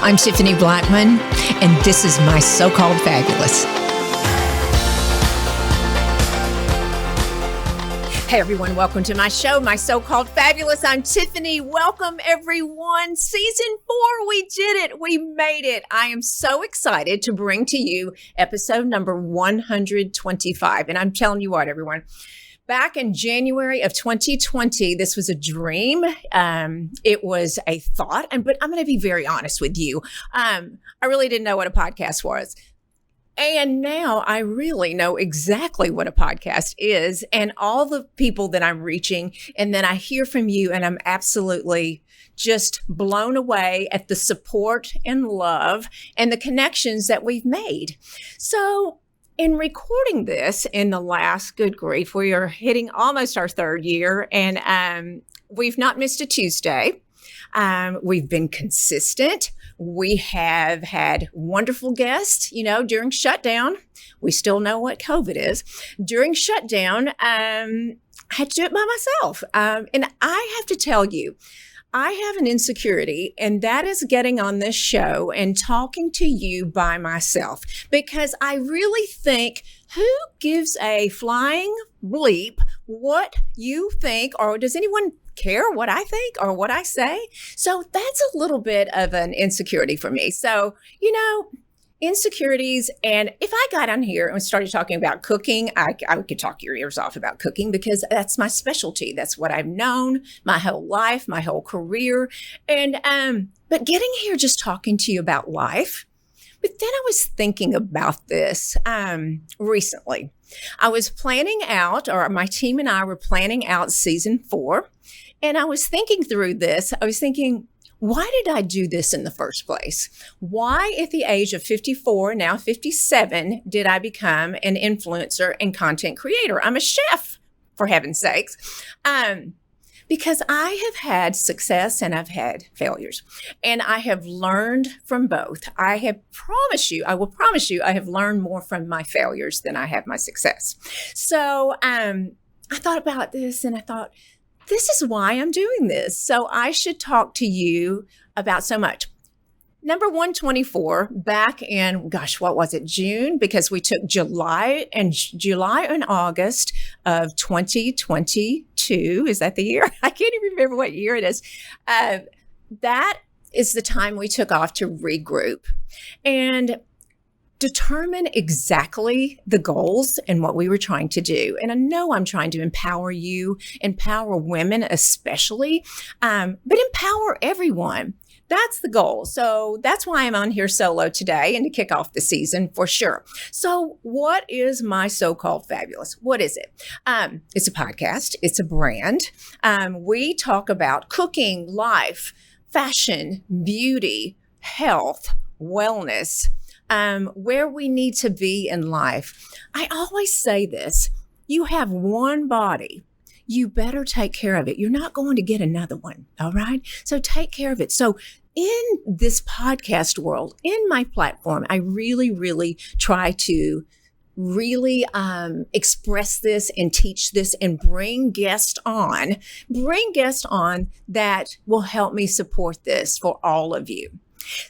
I'm Tiffany Blackmon, and this is my so-called fabulous. Hey everyone, welcome to my show, My So-Called Fabulous. I'm Tiffany. Welcome everyone. Season 4, we did it. We made it. I am so excited to bring to you episode number 125. And I'm telling you what, everyone, back in January of 2020, this was a dream. It was a thought, but I'm going to be very honest with you. I really didn't know what a podcast was. And now I really know exactly what a podcast is and all the people that I'm reaching. And then I hear from you and I'm absolutely just blown away at the support and love and the connections that we've made. So in recording this in the last, good grief, we are hitting almost our third year and we've not missed a Tuesday. We've been consistent. We have had wonderful guests, during shutdown. We still know what COVID is. During shutdown, I had to do it by myself. And I have to tell you, I have an insecurity, and that is getting on this show and talking to you by myself, because I really think, who gives a flying bleep what you think, or does anyone care what I think or what I say? So that's a little bit of an insecurity for me. So, insecurities. And if I got on here and started talking about cooking, I could talk your ears off about cooking because that's my specialty. That's what I've known my whole life, my whole career. And, but getting here just talking to you about life. But then I was thinking about this recently. I was planning out, or my team and I were planning out season 4. And I was thinking through this. I was thinking, why did I do this in the first place? Why, at the age of 54, now 57, did I become an influencer and content creator? I'm a chef, for heaven's sakes. Because I have had success and I've had failures. And I have learned from both. I will promise you, I have learned more from my failures than I have my success. So I thought about this and I thought, this is why I'm doing this. So I should talk to you about so much. Number 124, back in, what was it, June? Because we took July and August of 2022. Is that the year? I can't even remember what year it is. That is the time we took off to regroup and determine exactly the goals and what we were trying to do. And I know I'm trying to empower you, empower women especially, but empower everyone. That's the goal. So that's why I'm on here solo today and to kick off the season for sure. So what is My So-Called Fabulous? What is it? It's a podcast. It's a brand. We talk about cooking, life, fashion, beauty, health, wellness, where we need to be in life. I always say this, you have one body. You better take care of it. You're not going to get another one. All right. So take care of it. So in this podcast world, in my platform, I really, really try to really express this and teach this and bring guests on that will help me support this for all of you.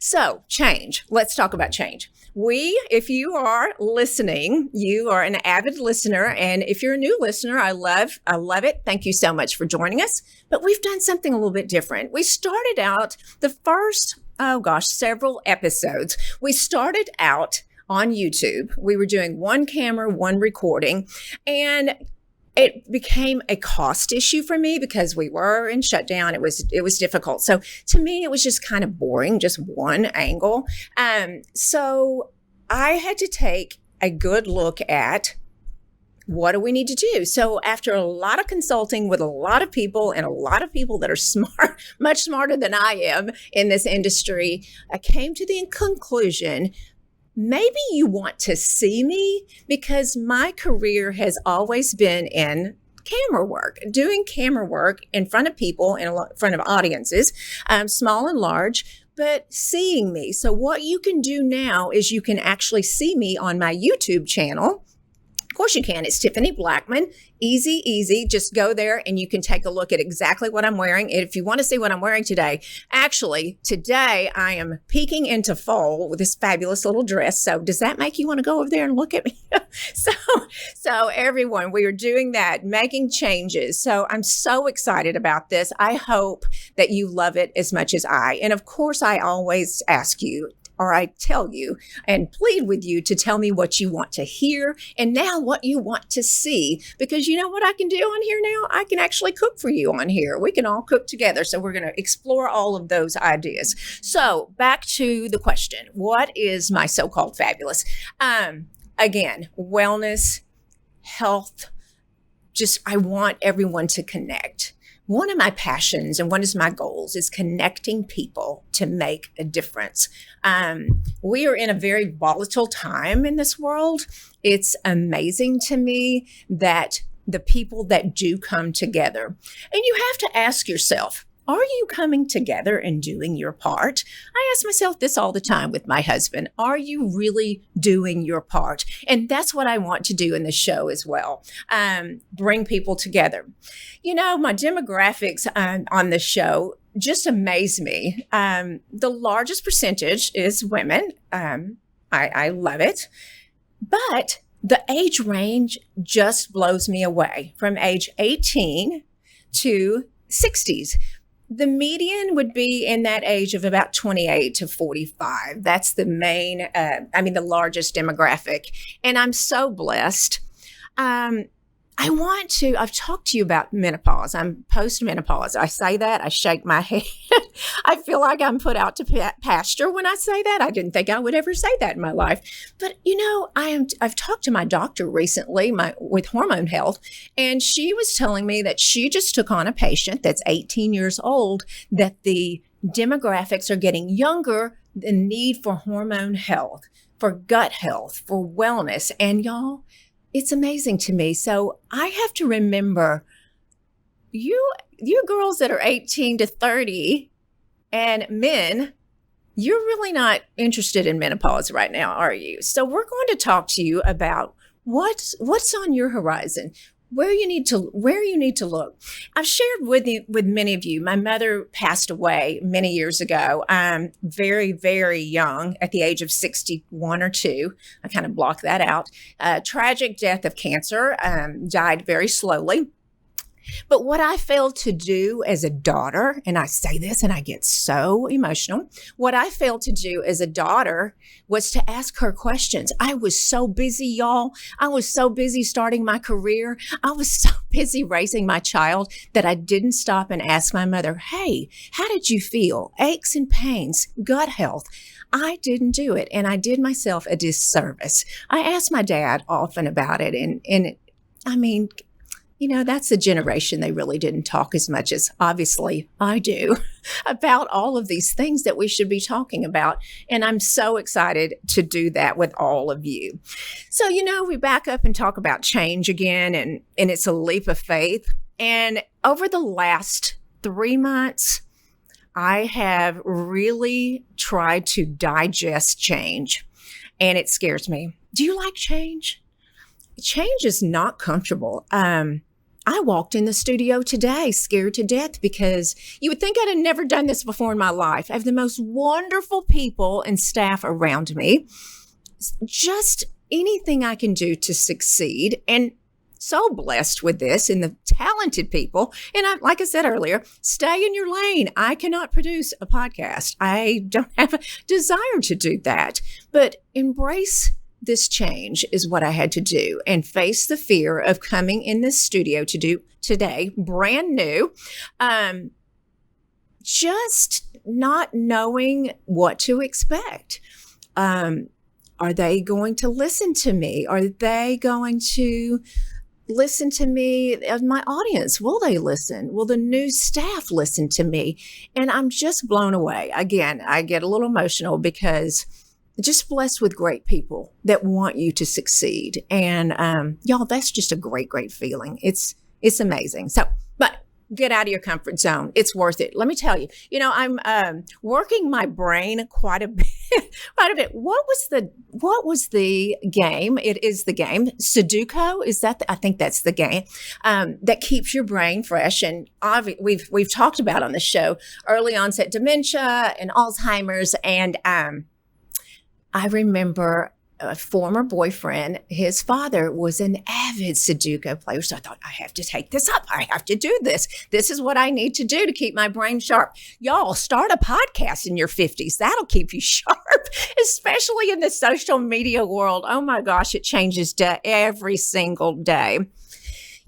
So change. Let's talk about change. If you are listening, you are an avid listener. And if you're a new listener, I love it. Thank you so much for joining us. But we've done something a little bit different. We started out the first, several episodes. We started out on YouTube. We were doing one camera, one recording, and it became a cost issue for me because we were in shutdown. It was difficult. So to me, it was just kind of boring, just one angle. So I had to take a good look at what do we need to do? So after a lot of consulting with a lot of people and a lot of people that are smart, much smarter than I am in this industry, I came to the conclusion, maybe you want to see me, because my career has always been in camera work, doing camera work in front of people, in front of audiences, small and large, but seeing me. So what you can do now is you can actually see me on my YouTube channel. Of course you can. It's Tiffany Blackmon. Easy, easy. Just go there and you can take a look at exactly what I'm wearing. If you want to see what I'm wearing today, actually, today I am peeking into fall with this fabulous little dress. So does that make you want to go over there and look at me? So everyone, we are doing that, making changes. So I'm so excited about this. I hope that you love it as much as I. And of course, I always ask you, or I tell you and plead with you to tell me what you want to hear and now what you want to see. Because you know what I can do on here now? I can actually cook for you on here. We can all cook together. So we're going to explore all of those ideas. So back to the question, what is my so-called fabulous? Again, wellness, health, just I want everyone to connect. One of my passions and one of my goals is connecting people to make a difference. We are in a very volatile time in this world. It's amazing to me that the people that do come together, and you have to ask yourself, are you coming together and doing your part? I ask myself this all the time with my husband. Are you really doing your part? And that's what I want to do in the show as well. Bring people together. You know, my demographics on the show just amaze me. The largest percentage is women. I love it. But the age range just blows me away from age 18 to 60s. The median would be in that age of about 28 to 45. That's the main, the largest demographic. And I'm so blessed. I've talked to you about menopause. I'm post-menopause. I say that, I shake my head. I feel like I'm put out to pasture when I say that. I didn't think I would ever say that in my life. But, you know, I've talked to my doctor recently with hormone health, and she was telling me that she just took on a patient that's 18 years old, that the demographics are getting younger, the need for hormone health, for gut health, for wellness. And y'all, it's amazing to me. So I have to remember you girls that are 18 to 30 and men, you're really not interested in menopause right now, are you? So we're going to talk to you about what's on your horizon, where you need to look. I've shared with many of you, my mother passed away many years ago, very, very young, at the age of 61 or 2. I kind of blocked that out. Tragic death of cancer, died very slowly. But what I failed to do as a daughter, and I say this and I get so emotional, what I failed to do as a daughter was to ask her questions. I was so busy, y'all. I was so busy starting my career. I was so busy raising my child that I didn't stop and ask my mother, hey, how did you feel? Aches and pains, gut health. I didn't do it, and I did myself a disservice. I asked my dad often about it, and I mean, you know, that's a generation they really didn't talk as much as obviously I do about all of these things that we should be talking about. And I'm so excited to do that with all of you. So, you know, we back up and talk about change again, and it's a leap of faith. And over the last 3 months, I have really tried to digest change, and it scares me. Do you like change? Change is not comfortable. I walked in the studio today scared to death because you would think I'd have never done this before in my life. I have the most wonderful people and staff around me. Just anything I can do to succeed, and so blessed with this and the talented people. And like I said earlier, stay in your lane. I cannot produce a podcast. I don't have a desire to do that, but embrace this change is what I had to do, and face the fear of coming in this studio to do today, brand new, just not knowing what to expect. Are they going to listen to me? Are they going to listen to me as my audience? Will they listen? Will the new staff listen to me? And I'm just blown away. Again, I get a little emotional because just blessed with great people that want you to succeed. And y'all, that's just a great, great feeling. It's amazing. So, but Get out of your comfort zone. It's worth it. Let me tell you, I'm working my brain quite a bit, quite a bit. What was the game? It is the game Sudoku. Is that I think that's the game that keeps your brain fresh. And we've talked about on the show early onset dementia and Alzheimer's. And I remember a former boyfriend, his father was an avid Sudoku player. So I thought, I have to take this up. I have to do this. This is what I need to do to keep my brain sharp. Y'all, start a podcast in your 50s. That'll keep you sharp, especially in the social media world. Oh my gosh, it changes every single day.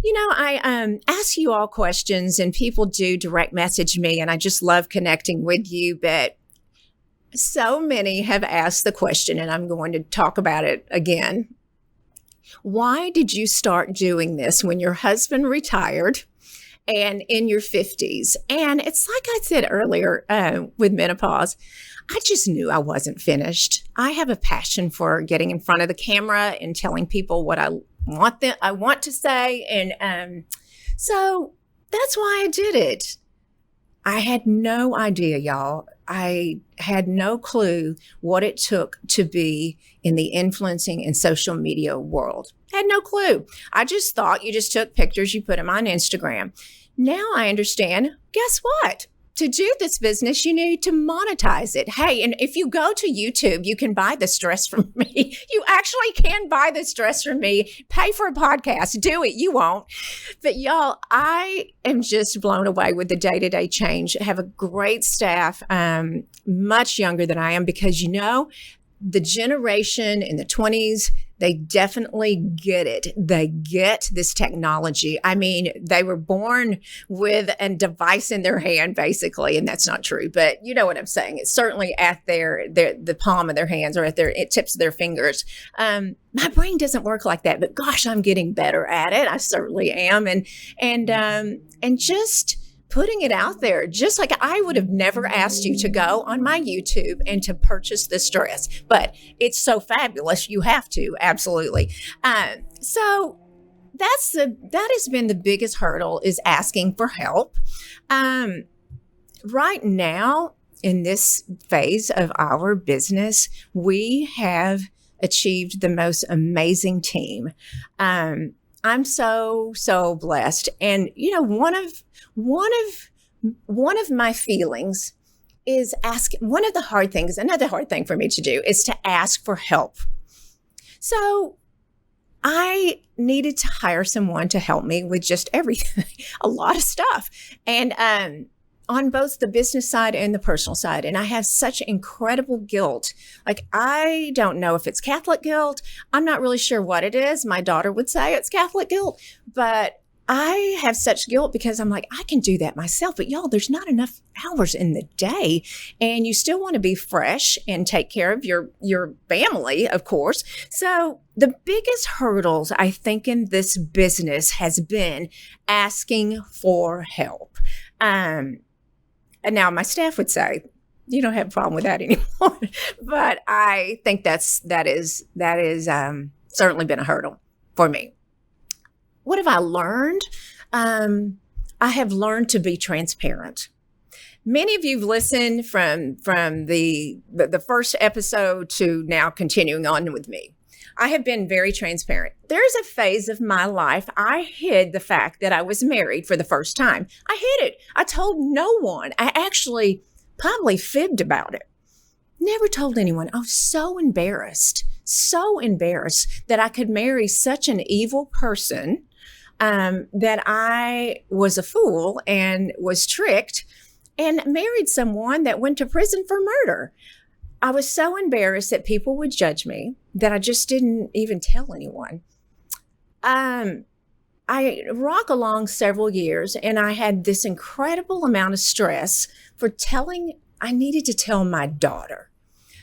I ask you all questions and people do direct message me, and I just love connecting with you, but so many have asked the question, and I'm going to talk about it again. Why did you start doing this when your husband retired and in your 50s? And it's like I said earlier with menopause, I just knew I wasn't finished. I have a passion for getting in front of the camera and telling people what I want to say. And so that's why I did it. I had no idea, y'all. I had no clue what it took to be in the influencing and social media world. Had no clue. I just thought you just took pictures, you put them on Instagram. Now I understand, guess what? To do this business, you need to monetize it. Hey, and if you go to YouTube, you can buy the stress from me. You actually can buy the stress from me. Pay for a podcast. Do it. You won't. But y'all, I am just blown away with the day-to-day change. I have a great staff, much younger than I am, because the generation in the 20s, they definitely get it. They get this technology. I mean, they were born with a device in their hand, basically, and that's not true. But you know what I'm saying. It's certainly at the palm of their hands or at their tips of their fingers. My brain doesn't work like that, but gosh, I'm getting better at it. I certainly am, and just putting it out there, just like I would have never asked you to go on my YouTube and to purchase this dress, but it's so fabulous. You have to, absolutely. So that has been the biggest hurdle, is asking for help. Right now in this phase of our business, we have achieved the most amazing team. I'm so blessed. And, one of my feelings is another hard thing for me to do is to ask for help. So I needed to hire someone to help me with just everything, a lot of stuff. And, on both the business side and the personal side. And I have such incredible guilt. Like, I don't know if it's Catholic guilt. I'm not really sure what it is. My daughter would say it's Catholic guilt, but I have such guilt because I'm like, I can do that myself. But y'all, there's not enough hours in the day, and you still want to be fresh and take care of your family, of course. So the biggest hurdles, I think, in this business has been asking for help. And now my staff would say, you don't have a problem with that anymore. But I think that is certainly been a hurdle for me. What have I learned? I have learned to be transparent. Many of you have listened from the first episode to now continuing on with me. I have been very transparent. There's a phase of my life I hid the fact that I was married for the first time. I hid it. I told no one. I actually probably fibbed about it. Never told anyone. I was so embarrassed that I could marry such an evil person, that I was a fool and was tricked and married someone that went to prison for murder. I was so embarrassed that people would judge me that I just didn't even tell anyone. I rock along several years, and I had this incredible amount of stress for I needed to tell my daughter.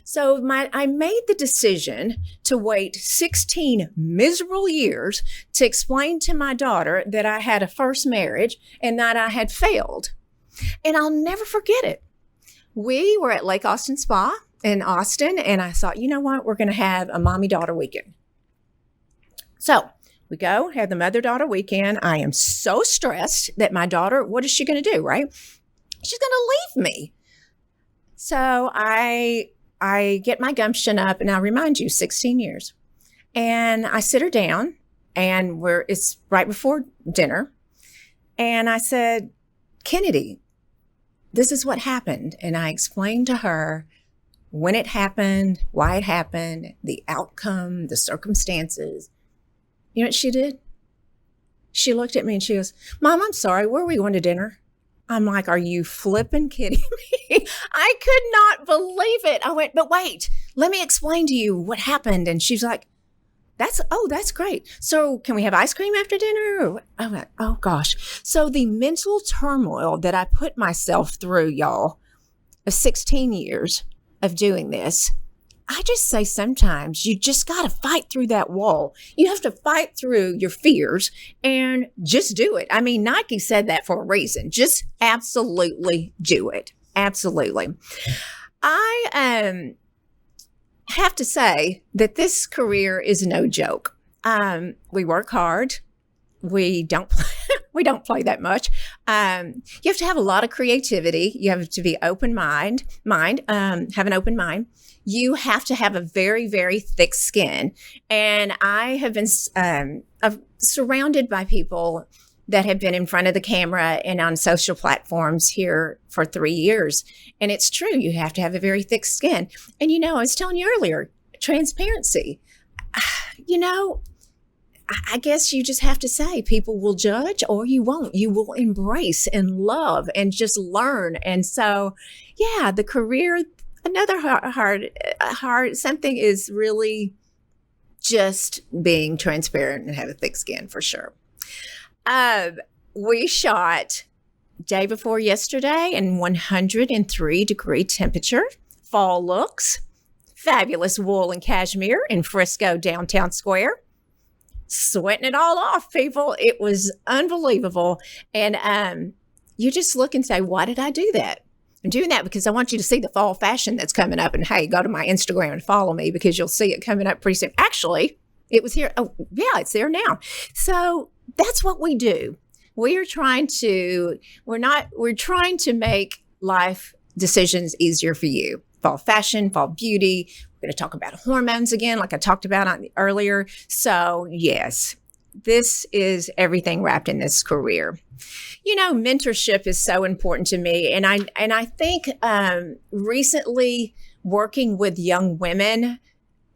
So I made the decision to wait 16 miserable years to explain to my daughter that I had a first marriage and that I had failed. And I'll never forget it. We were at Lake Austin Spa in Austin, and I thought, you know what? We're going to have a mommy-daughter weekend. So We go, have the mother-daughter weekend. I am so stressed that my daughter, what is she going to do, right? She's going to leave me. So I get my gumption up, and I remind you, 16 years. And I sit her down, and it's right before dinner. And I said, Kennedy, this is what happened. And I explained to her when it happened, why it happened, the outcome, the circumstances. You know what she did? She looked at me and she goes, Mom, I'm sorry. Where are we going to dinner? I'm like, are you flipping kidding me? I could not believe it. I went, but wait, let me explain to you what happened. And she's like, that's great. So can we have ice cream after dinner? I went, oh gosh. So the mental turmoil that I put myself through, y'all, of 16 years of doing this, I just say sometimes you just got to fight through that wall. You have to fight through your fears and just do it. I mean, Nike said that for a reason. Just absolutely do it. Absolutely. I have to say that this career is no joke. We work hard. We don't play that much. You have to have a lot of creativity. You have to be have an open mind. You have to have a very, very thick skin. And I have been surrounded by people that have been in front of the camera and on social platforms here for 3 years. And it's true, you have to have a very thick skin. And, I was telling you earlier, transparency. I guess you just have to say people will judge or you won't. You will embrace and love and just learn. And so, yeah, the career, another hard something is really just being transparent and have a thick skin for sure. We shot day before yesterday in 103-degree temperature, fall looks, fabulous wool and cashmere in Frisco downtown square. Sweating it all off, people. It was unbelievable. And you just look and say, why did I do that? I'm doing that because I want you to see the fall fashion that's coming up. And hey, go to my Instagram and follow me because you'll see it coming up pretty soon. Actually, it was here. Oh, yeah, it's there now. So that's what we do. We're trying to make life decisions easier for you. Fall fashion, fall beauty. We're going to talk about hormones again, like I talked about earlier. So yes, this is everything wrapped in this career. Mentorship is so important to me. And I think recently working with young women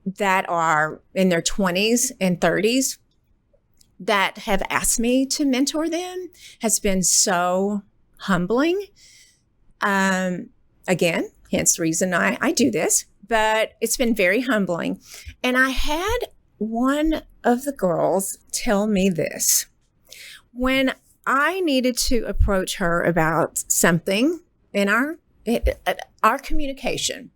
that are in their 20s and 30s that have asked me to mentor them has been so humbling. Again, hence the reason I do this, but it's been very humbling. And I had one of the girls tell me this. When I needed to approach her about something in our communication,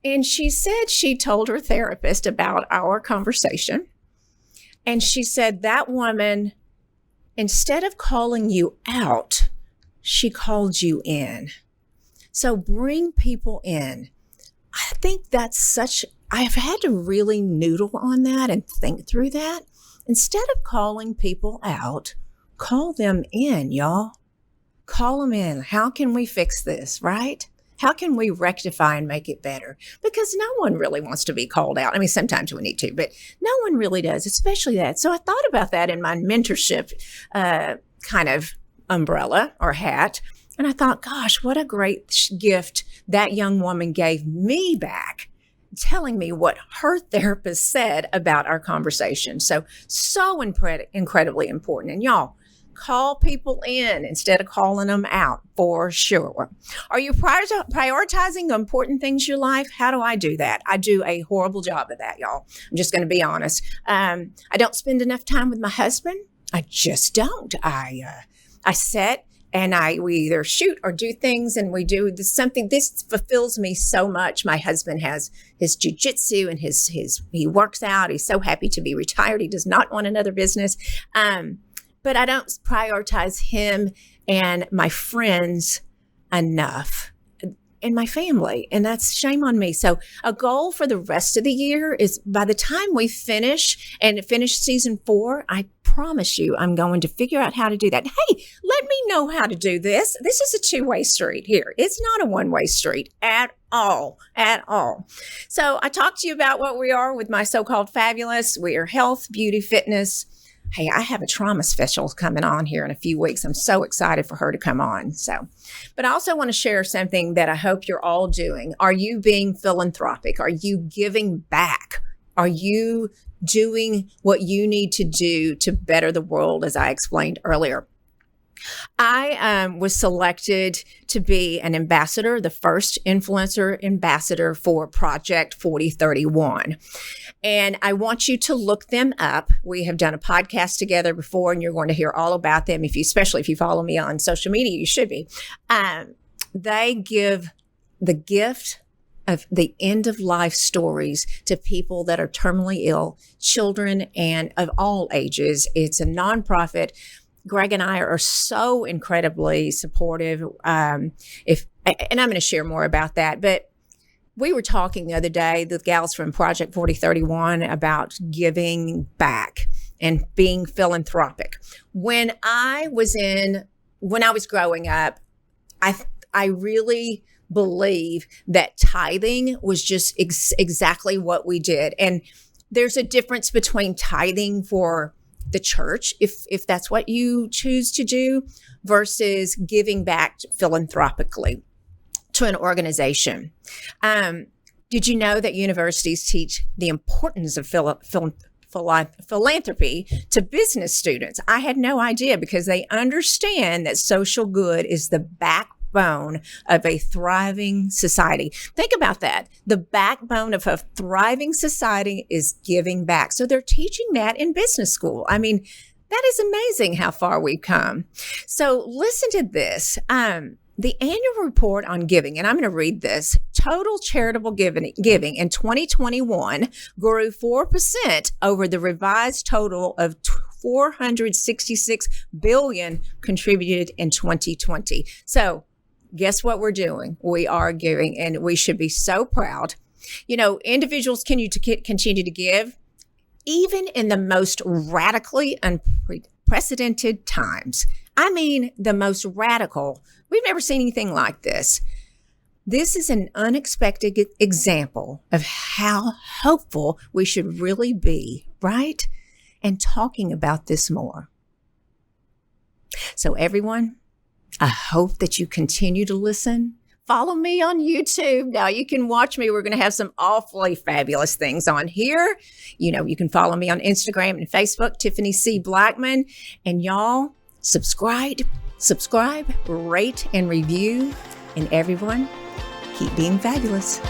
and she said she told her therapist about our conversation, and she said that woman, instead of calling you out, she called you in. So bring people in. I think I've had to really noodle on that and think through that. Instead of calling people out, call them in, y'all. Call them in. How can we fix this, right? How can we rectify and make it better? Because no one really wants to be called out. I mean, sometimes we need to, but no one really does, especially that. So I thought about that in my mentorship kind of umbrella or hat. And I thought, gosh, what a great gift that young woman gave me back, telling me what her therapist said about our conversation. So incredibly important. And y'all, call people in instead of calling them out for sure. Are you prioritizing the important things in your life? How do I do that? I do a horrible job of that, y'all. I'm just going to be honest. I don't spend enough time with my husband. I just don't. I sit and we either shoot or do things, and we do something. This fulfills me so much. My husband has his jujitsu and he works out. He's so happy to be retired. He does not want another business. But I don't prioritize him and my friends enough. and my family. And that's shame on me. So a goal for the rest of the year is by the time we finish season 4, I promise you I'm going to figure out how to do that. Hey, let me know how to do this. This is a two-way street here. It's not a one-way street at all. So I talked to you about what we are with my so-called fabulous. We are health, beauty, fitness. Hey, I have a trauma special coming on here in a few weeks. I'm so excited for her to come on. But I also want to share something that I hope you're all doing. Are you being philanthropic? Are you giving back? Are you doing what you need to do to better the world, as I explained earlier? I was selected to be an ambassador, the first influencer ambassador for Project 4031. And I want you to look them up. We have done a podcast together before, and you're going to hear all about them. Especially if you follow me on social media, you should be. They give the gift of the end of life stories to people that are terminally ill, children, and of all ages. It's a nonprofit. Greg and I are so incredibly supportive. And I'm going to share more about that, but we were talking the other day, the gals from Project 4031, about giving back and being philanthropic. When I was growing up, I really believe that tithing was just exactly what we did. And there's a difference between tithing for the church, if that's what you choose to do, versus giving back philanthropically to an organization. Did you know that universities teach the importance of philanthropy to business students? I had no idea, because they understand that social good is the backbone of a thriving society. Think about that. The backbone of a thriving society is giving back. So they're teaching that in business school. I mean, that is amazing how far we've come. So listen to this. The annual report on giving, and I'm going to read this. Total charitable giving in 2021 grew 4% over the revised total of $466 billion contributed in 2020. So guess what we're doing? We are giving, and we should be so proud. You know, individuals continue to give, even in the most radically unprecedented times. I mean, the most radical. We've never seen anything like this. This is an unexpected example of how hopeful we should really be, right? And talking about this more. So everyone, I hope that you continue to listen. Follow me on YouTube. Now you can watch me. We're going to have some awfully fabulous things on here. You know, you can follow me on Instagram and Facebook, Tiffany C. Blackmon. And y'all, subscribe, rate, and review. And everyone, keep being fabulous.